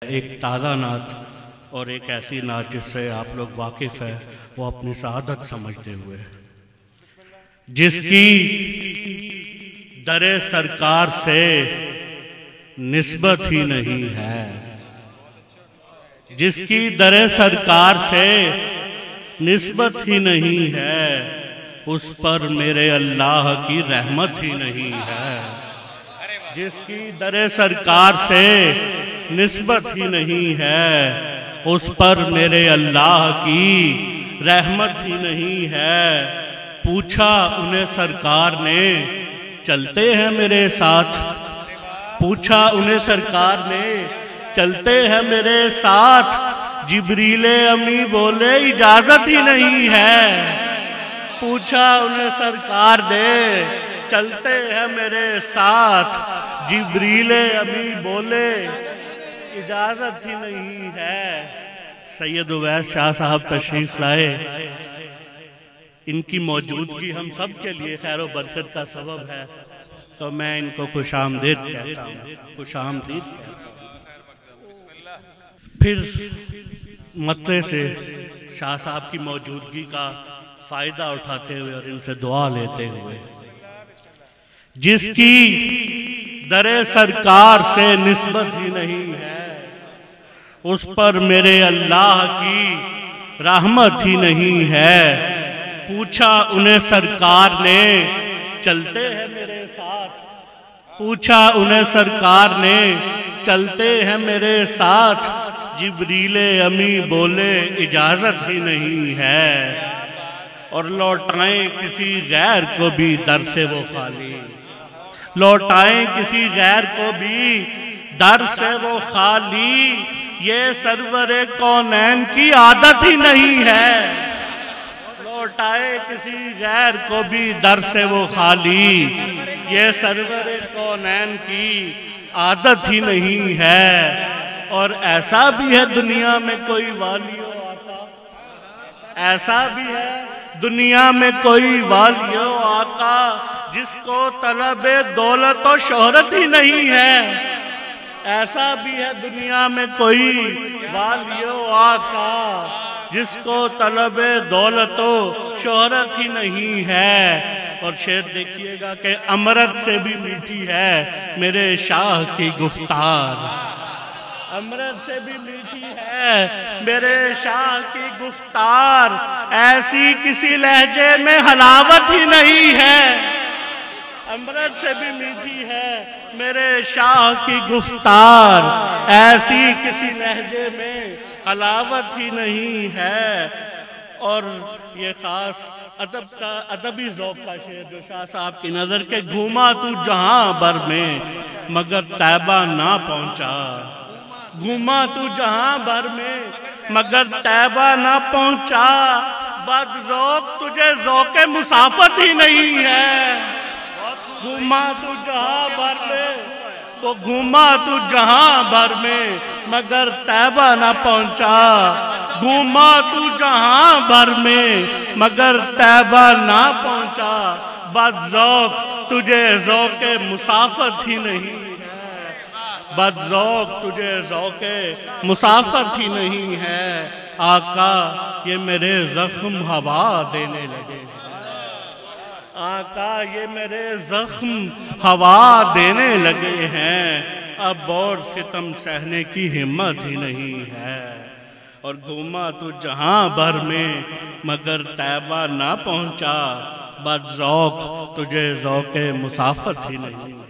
ایک تازہ نعت اور ایک ایسی نعت جس سے آپ لوگ واقف ہیں، وہ اپنی سعادت سمجھتے ہوئے، جس کی در سرکار سے نسبت ہی نہیں ہے، جس کی در سرکار سے نسبت ہی نہیں ہے، اس پر میرے اللہ کی رحمت ہی نہیں ہے، جس کی در سرکار سے نسبت ہی نہیں ہے، اس پر میرے اللہ کی رحمت ہی نہیں ہے۔ پوچھا انہیں سرکار نے چلتے ہیں میرے ساتھ، پوچھا انہیں سرکار نے چلتے ہیں میرے ساتھ، جبریل امی بولے اجازت ہی نہیں ہے۔ پوچھا انہیں سرکار نے چلتے ہیں میرے ساتھ، جبریل امی بولے اجازت ہی نہیں ہے۔ سید اویس شاہ صاحب تشریف لائے، ان کی موجودگی ہم سب کے لیے خیر و برکت کا سبب ہے، تو میں ان کو خوش آمدید کہتا ہوں، خوش آمدید کہتا ہوں۔ پھر مطلع سے شاہ صاحب کی موجودگی کا فائدہ اٹھاتے ہوئے اور ان سے دعا لیتے ہوئے، جس کی در سرکار سے نسبت ہی نہیں ہے، اس پر میرے اللہ کی رحمت ہی نہیں ہے۔ پوچھا انہیں سرکار نے چلتے ہیں میرے ساتھ، پوچھا انہیں سرکار نے چلتے ہیں میرے ساتھ، جبریل امی بولے اجازت ہی نہیں ہے، اور لوٹائیں کسی غیر کو بھی در سے وہ خالی، لوٹائیں کسی غیر کو بھی در سے وہ خالی، یہ سرور کونین کی عادت ہی نہیں ہے۔ لوٹائے کسی غیر کو بھی در سے وہ خالی، یہ سرور کونین کی عادت ہی نہیں ہے۔ اور ایسا بھی ہے دنیا میں کوئی والی و آقا، ایسا بھی ہے دنیا میں کوئی والی و آقا، جس کو طلب دولت و شہرت ہی نہیں ہے۔ ایسا بھی ہے دنیا میں کوئی والی و آقا، جس کو طلب دولت و شہرت ہی نہیں ہے۔ اور شعر دیکھیے گا کہ امرت سے بھی میٹھی ہے میرے شاہ کی گفتار، امرت سے بھی میٹھی ہے میرے شاہ کی گفتار، ایسی کسی لہجے میں حلاوت ہی نہیں ہے۔ امرت سے بھی میٹھی ہے میرے شاہ کی گفتار، ایسی کسی لہجے میں حلاوت ہی نہیں ہے۔ اور یہ خاص ادبی ذوق کا شعر جو شاہ صاحب کی نظر کے، گھوما تو جہاں بھر میں مگر طیبہ نہ پہنچا، گھوما تو جہاں بھر میں مگر طیبہ نہ پہنچا، بد ذوق تجھے ذوق مسافت ہی نہیں ہے۔ گھوما تو جہاں بھر میں، وہ گھوما تو جہاں بھر میں مگر طیبہ نہ پہنچا، گھوما تو جہاں بھر میں مگر طیبہ نہ پہنچا، بد ذوق تجھے ذوق مسافت ہی نہیں ہے، بد ذوق تجھے ذوق مسافت ہی نہیں ہے۔ آقا یہ میرے زخم ہوا دینے لگے، آقا یہ میرے زخم ہوا دینے لگے ہیں، اب اور ستم سہنے کی ہمت ہی نہیں ہے۔ اور گھوما تو جہاں بھر میں مگر طیبہ نہ پہنچا، بد ذوق تجھے ذوق مسافت ہی نہیں ہے۔